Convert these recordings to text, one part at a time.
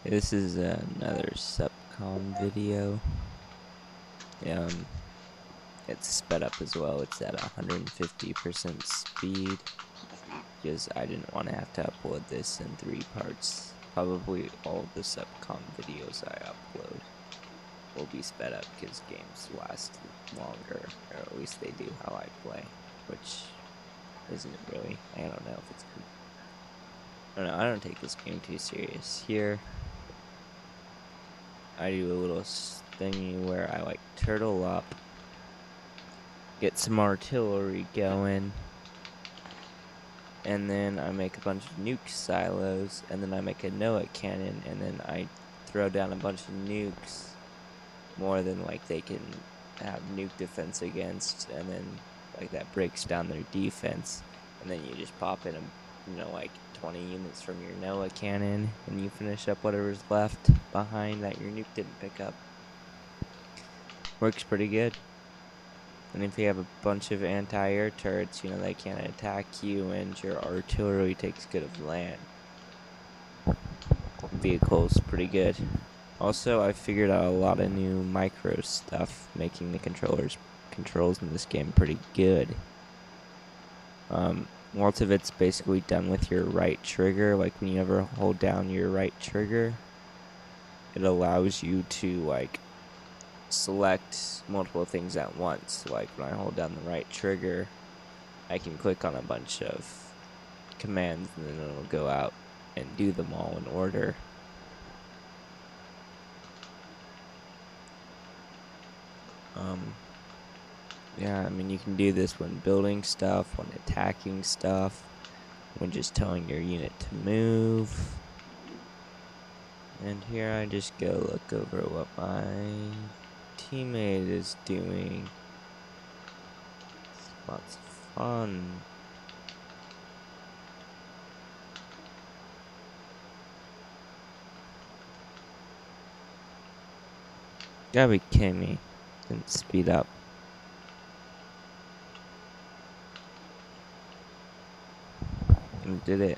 This is another Sup Com video. It's sped up as well. It's at 150% speed because I didn't want to have to upload this in 3 parts. Probably all of the Sup Com videos I upload will be sped up because games last longer, or at least they do how I play, which isn't really. I don't know if it's. I don't know. I don't take this game too serious. Here, I do a little thingy where I like turtle up, get some artillery going, and then I make a bunch of nuke silos, and then I make a Noah cannon, and then I throw down a bunch of nukes, more than like they can have nuke defense against, and then like that breaks down their defense, and then you just pop in like 20 units from your Noah cannon, and you finish up whatever's left behind that your nuke didn't pick up. Works pretty good. And if you have a bunch of anti-air turrets, they can't attack you, and your artillery takes good of land. Vehicle's pretty good. Also, I figured out a lot of new micro stuff, making the controls in this game pretty good. Lots of it's basically done with your right trigger. Like when you ever hold down your right trigger, it allows you to like select multiple things at once. Like when I hold down the right trigger, I can click on a bunch of commands and then it'll go out and do them all in order. Yeah, I mean, you can do this when building stuff, when attacking stuff, when just telling your unit to move. And here I just go look over what my teammate is doing. It's lots of fun. Gotta be kidding me. Didn't speed up. And did it.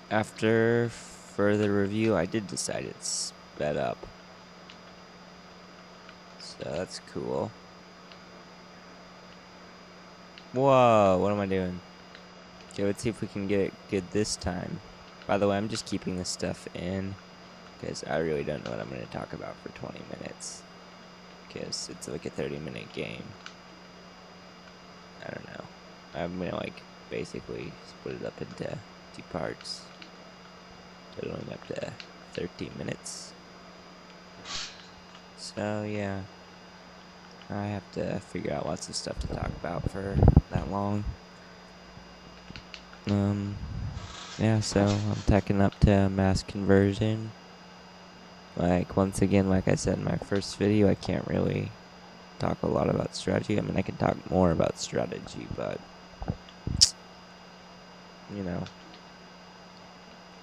After further review, I did decide it's sped up. So that's cool. Whoa, what am I doing? Okay, let's see if we can get it good this time. By the way, I'm just keeping this stuff in because I really don't know what I'm going to talk about for 20 minutes. Because it's like a 30-minute game. I don't know. I'm going to like basically split it up into 2 parts, totaling up to 13 minutes. So yeah, I have to figure out lots of stuff to talk about for that long. Yeah, so I'm teching up to mass conversion. Like, once again, like I said in my first video, I can't really talk a lot about strategy. I mean, I can talk more about strategy, but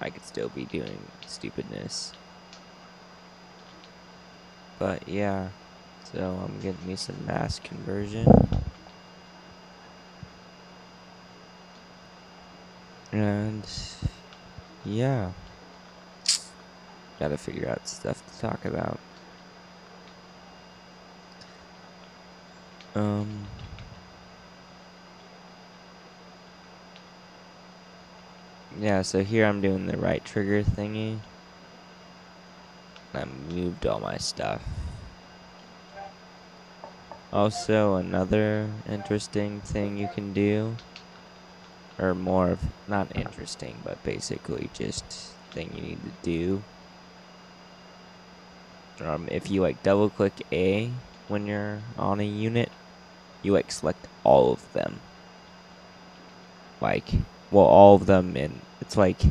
I could still be doing stupidness. But yeah, so I'm getting me some mass conversion. And yeah, gotta figure out stuff to talk about. Yeah, so here I'm doing the right trigger thingy. I moved all my stuff. Also, another interesting thing you can do, or more of, not interesting, but basically just thing you need to do. If you like double click A when you're on a unit, you like select all of them. Like, well, all of them, and it's like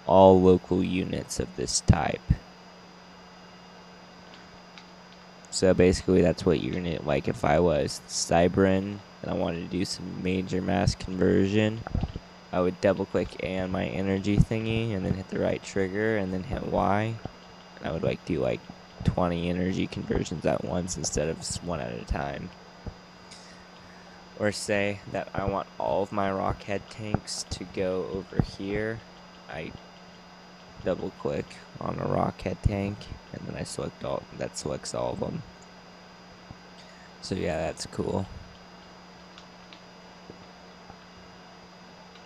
all local units of this type. So basically that's what you're gonna, like if I was Cybran and I wanted to do some major mass conversion, I would double click A on my energy thingy and then hit the right trigger and then hit Y. And I would like do like 20 energy conversions at once instead of just one at a time. Or say that I want all of my rockhead tanks to go over here. I double click on a rocket tank, and then that selects all of them. So yeah, that's cool.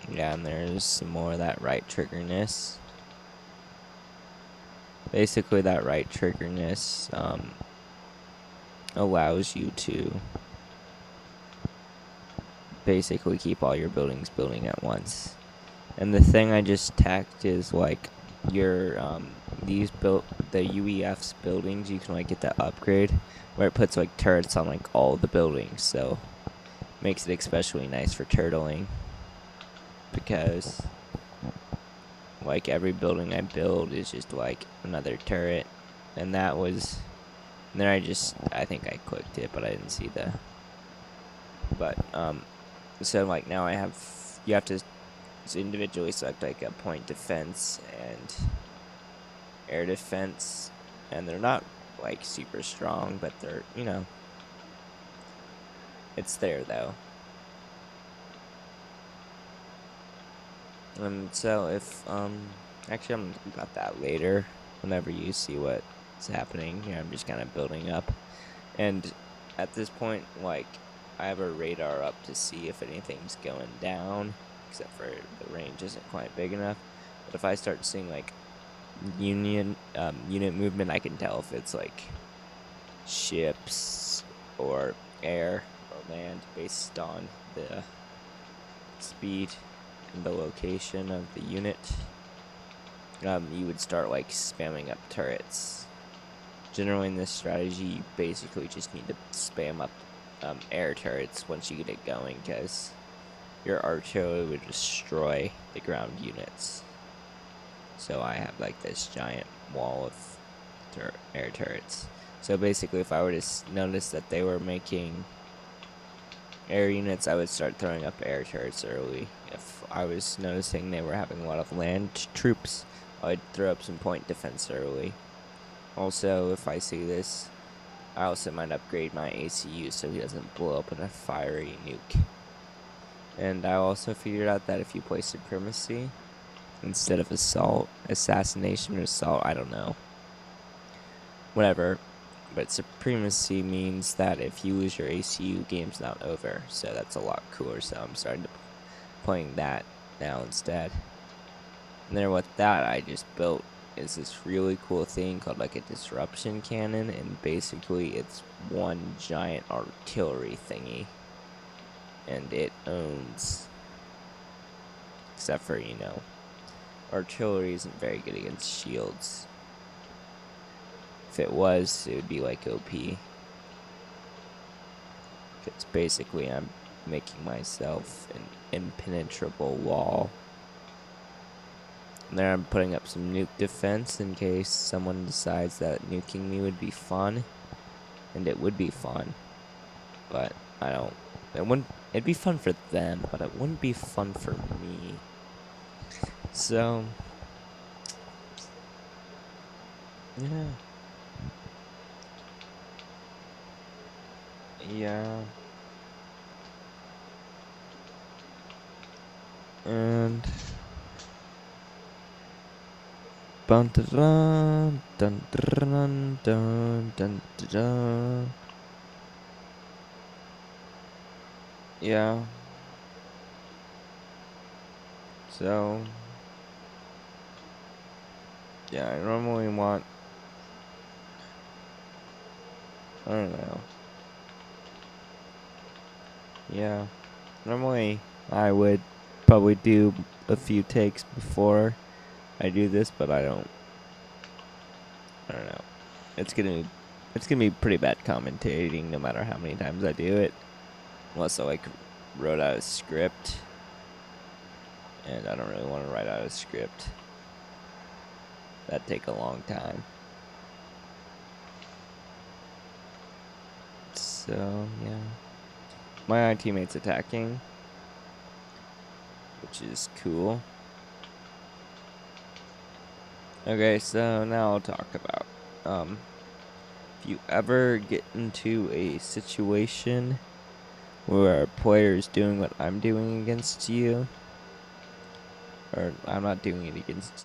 Yeah, and there's some more of that right triggerness. Basically, that right triggerness allows you to basically keep all your buildings building at once. And the thing I just tacked is like your the UEF's buildings, you can like get that upgrade where it puts like turrets on like all the buildings, so makes it especially nice for turtling, because like every building I build is just like another turret. And that was, and then I think I clicked it, but I didn't see the, but so like now you have to individually select like a point defense and air defense, and they're not like super strong, but they're, you know, it's there though. So if actually I'm gonna talk about that later whenever you see what's happening here. I'm just kind of building up, and at this point, like, I have a radar up to see if anything's going down, except for the range isn't quite big enough. But if I start seeing like unit movement, I can tell if it's like ships or air or land based on the speed and the location of the unit. You would start like spamming up turrets. Generally in this strategy, you basically just need to spam up air turrets once you get it going, because your artillery would destroy the ground units. So I have like this giant wall of air turrets. So basically, if I were to notice that they were making air units, I would start throwing up air turrets early. If I was noticing they were having a lot of land troops, I would throw up some point defense early. Also, if I see this, I also might upgrade my ACU so he doesn't blow up in a fiery nuke. And I also figured out that if you play Supremacy instead of Assault, Assassination or Assault, I don't know, whatever, but Supremacy means that if you lose your ACU, game's not over, so that's a lot cooler, so I'm starting to playing that now instead. And then with that, I just built is this really cool thing called like a disruption cannon, and basically it's one giant artillery thingy, and it owns, except for, you know, artillery isn't very good against shields. If it was, it would be like OP, because basically I'm making myself an impenetrable wall. And there I'm putting up some nuke defense in case someone decides that nuking me would be fun. And it would be fun. But it'd be fun for them, but it wouldn't be fun for me. So, yeah. Yeah. And bun dun dun dun dun dun dun. Yeah. So yeah, I normally want, I don't know. Yeah. Normally I would probably do a few takes before I do this, but I don't know. It's gonna be pretty bad commentating no matter how many times I do it. Unless I like wrote out a script. And I don't really want to write out a script. That'd take a long time. So yeah. My teammate's attacking, which is cool. Okay, so now I'll talk about if you ever get into a situation where a player is doing what I'm doing against you, or I'm not doing it against